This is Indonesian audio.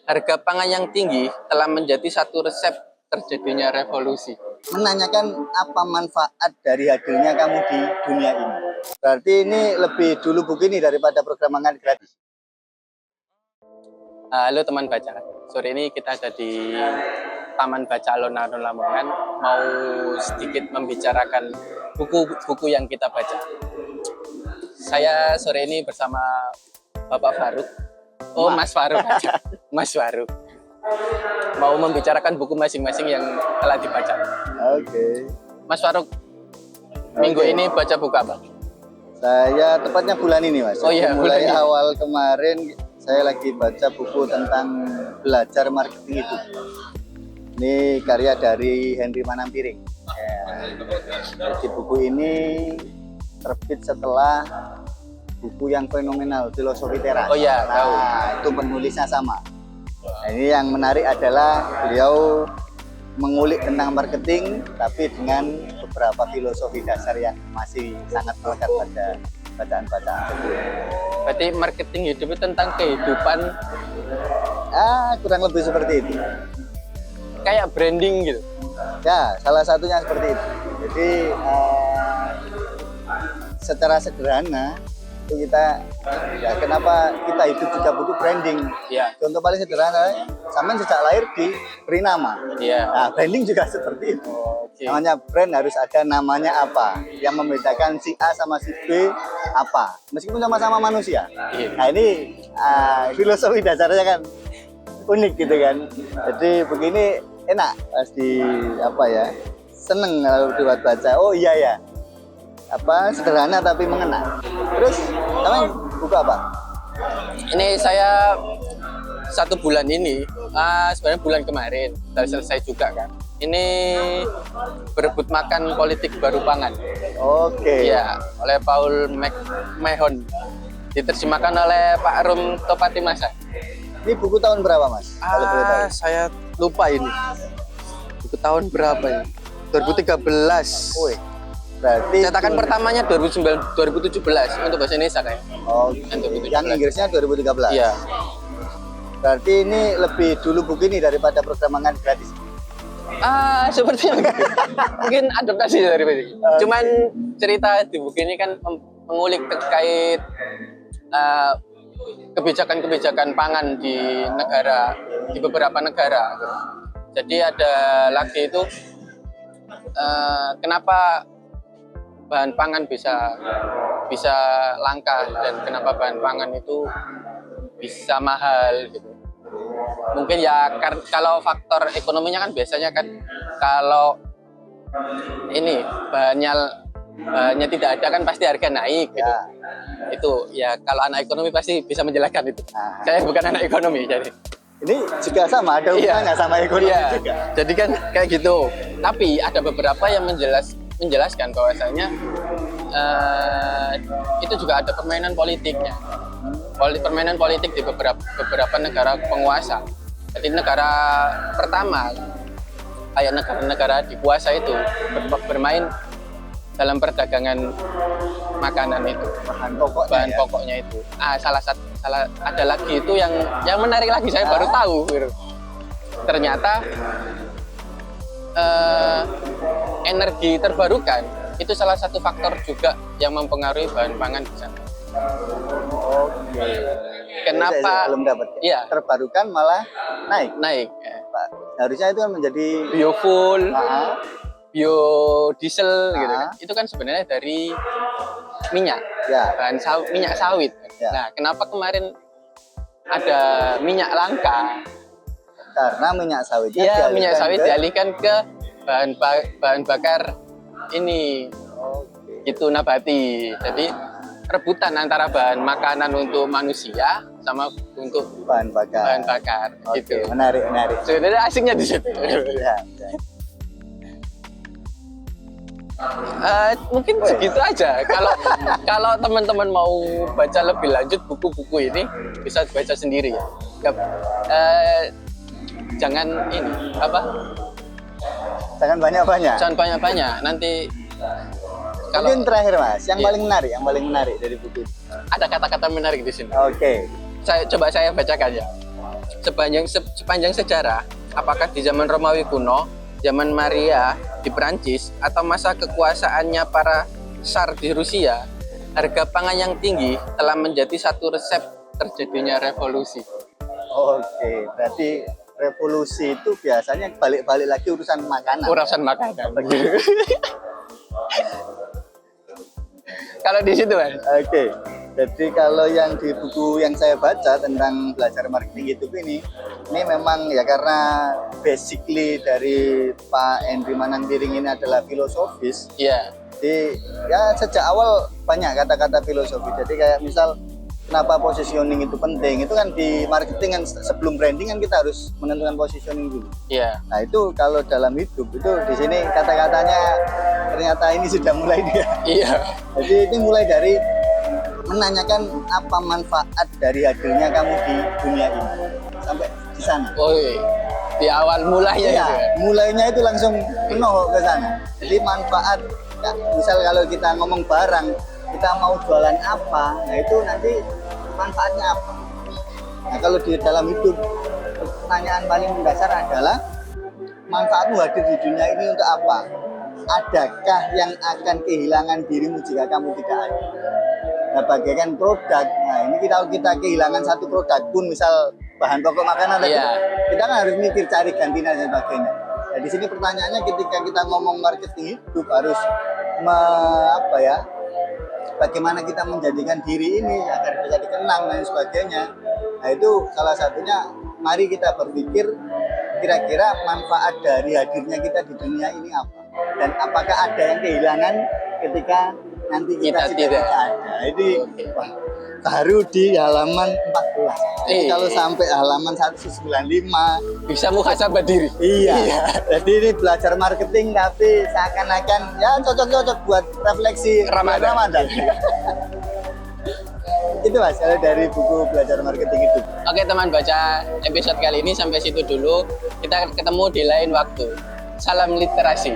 Harga pangan yang tinggi telah menjadi satu resep terjadinya revolusi. Menanyakan apa manfaat dari hadirnya kamu di dunia ini. Berarti ini lebih dulu begini daripada program makan gratis. Halo teman baca, sore ini kita ada di Taman Baca Alun-Alun Lamongan, mau sedikit membicarakan buku-buku yang kita baca. Saya sore ini bersama Bapak Faruk. Oh, Mas Faruk aja. Mas Faruk. Mau membicarakan buku masing-masing yang telah dibaca. Oke. Mas Faruk, minggu ini baca buku apa? Saya tepatnya bulan ini, Mas. Oh iya, mulai bulan ini. awal kemarin saya lagi baca buku tentang belajar marketing hidup. Ini karya dari Henry Manampiring. Ya. Jadi buku ini terbit setelah buku yang fenomenal, Filosofi Teras. Oh iya, tahu. Nah, itu penulisnya sama. Nah, ini yang menarik adalah beliau mengulik tentang marketing, tapi dengan beberapa filosofi dasar yang masih sangat melekat pada bacaan-bacaan tersebut. Berarti marketing hidup itu tentang kehidupan, Kurang lebih seperti itu. kayak branding gitu. Ya, salah satunya seperti itu. Jadi secara sederhana itu kita, ya kenapa kita hidup juga butuh branding. Iya. Contoh paling sederhana, sampean sejak lahir diberi nama. Iya. Nah, branding juga seperti itu. Oke. Namanya brand harus ada namanya apa, yang membedakan si A sama si B apa, meskipun sama-sama manusia. Iya. Nah ini filosofi dasarnya kan unik gitu kan. Jadi begini enak pasti seneng kalau dibuat baca. Oh iya ya, sederhana tapi mengena. Terus namanya buku apa? Ini saya 1 bulan ini, sebenarnya bulan kemarin sudah selesai juga kan. Ini Berebut Makan Politik Baru Pangan. Oke. Iya, oleh Paul McMahon. Diterjemahkan oleh Pak Rum Topatimasa. Ini buku tahun berapa, Mas? Kalau boleh tahu. Saya lupa ini. Buku tahun berapa ini? 2013. Wih, berarti Cetakan pertamanya 2017 untuk bahasa Indonesia kayak. Oh, Yang 2017. yang Inggrisnya 2013. Iya. Berarti ini lebih dulu begini daripada program makan gratis. Sepertinya mungkin adaptasi dari ini. Cuman cerita di buku ini kan mengulik terkait kebijakan-kebijakan pangan di beberapa negara. Jadi ada lagi itu kenapa bahan pangan bisa langka dan kenapa bahan pangan itu bisa mahal gitu. Mungkin ya kalau faktor ekonominya kan biasanya kan kalau ini bahannya tidak ada kan pasti harga naik gitu. Ya. Itu ya kalau anak ekonomi pasti bisa menjelaskan itu. Nah. Saya bukan anak ekonomi jadi. Ini juga sama, ada hubungannya sama ekonomi juga. Jadi kan kayak gitu. Tapi ada beberapa yang menjelaskan bahwasanya itu juga ada permainan politiknya. Permainan politik di beberapa negara penguasa. Jadi negara pertama, kayak negara-negara dikuasa itu bermain dalam perdagangan makanan itu, bahan pokoknya itu. Salah ada lagi itu yang menarik lagi, saya baru tahu. Gitu. Ternyata energi terbarukan itu salah satu faktor juga yang mempengaruhi bahan pangan di sana. Oke. Kenapa? Saya belum dapat. Iya. Terbarukan malah naik. Pak. Harusnya itu kan menjadi Biofuel, biodiesel gitu kan. Ah. Itu kan sebenarnya dari minyak, Ya. minyak sawit. Ya. Nah, kenapa kemarin ada minyak langka? Karena minyak sawitnya Iya, dialihkan minyak sawit ke- dialihkan ke bahan bakar ini, itu nabati. Jadi rebutan antara bahan makanan untuk manusia sama untuk bahan bakar. Oke, gitu. menarik. Sebenarnya asiknya di situ. Ya. Mungkin segitu aja. Kalau teman-teman mau baca lebih lanjut buku-buku ini bisa baca sendiri ya. Jangan Jangan banyak-banyak. jangan banyak-banyak. Nanti kalau Mungkin terakhir, Mas, yang Iya. paling menarik dari buku ini. ada kata-kata menarik di sini. Oke. Saya bacakan ya. sepanjang sejarah, apakah di zaman Romawi kuno, zaman Maria di Perancis, atau masa kekuasaannya para Tsar di Rusia, harga pangan yang tinggi telah menjadi satu resep terjadinya revolusi. Oke, berarti revolusi itu biasanya balik-balik lagi urusan makanan. Urusan makanan. Kalau di situ, Mas. Oke, jadi kalau yang di buku yang saya baca tentang belajar marketing YouTube ini memang ya karena basically dari Pak Henry Manampiring ini adalah filosofis. Iya. Jadi ya sejak awal banyak kata-kata filosofi. Jadi kayak misal kenapa positioning itu penting? Itu kan di marketing kan sebelum branding kan kita harus menentukan positioning dulu. Iya. Nah itu kalau dalam hidup itu di sini kata-katanya ternyata ini sudah mulai dia. Iya. Jadi ini mulai dari menanyakan apa manfaat dari hadirnya kamu di dunia ini sampai di sana. Oh, di awal mulanya Iya, itu. mulainya itu langsung penuh ke sana. Jadi manfaat, ya, misal kalau kita ngomong barang, kita mau jualan apa, nah itu nanti manfaatnya apa. Nah kalau di dalam hidup, pertanyaan paling mendasar adalah manfaatmu hadir di dunia ini untuk apa? Adakah yang akan kehilangan dirimu jika kamu tidak ada? Nah bagaikan produk, nah ini kita kehilangan satu produk pun, misal bahan pokok makanan tadi, Iya. kita kan harus mikir cari gantinya dan sebagainya. Nah di sini pertanyaannya ketika kita ngomong marketing hidup harus bagaimana kita menjadikan diri ini agar bisa dikenang dan sebagainya. Nah itu salah satunya, mari kita berpikir kira-kira manfaat dari hadirnya kita di dunia ini apa, dan apakah ada yang kehilangan ketika nanti kita sudah tidak ada. Ini wah, baru di halaman 14. Jadi kalau sampai halaman 195 Bisa muhasabah diri. Iya. Jadi ini belajar marketing tapi seakan-akan ya cocok-cocok buat refleksi Ramadan. Itu Mas, kalau dari buku belajar marketing itu. Oke teman baca, episode kali ini sampai situ dulu. Kita ketemu di lain waktu. Salam literasi.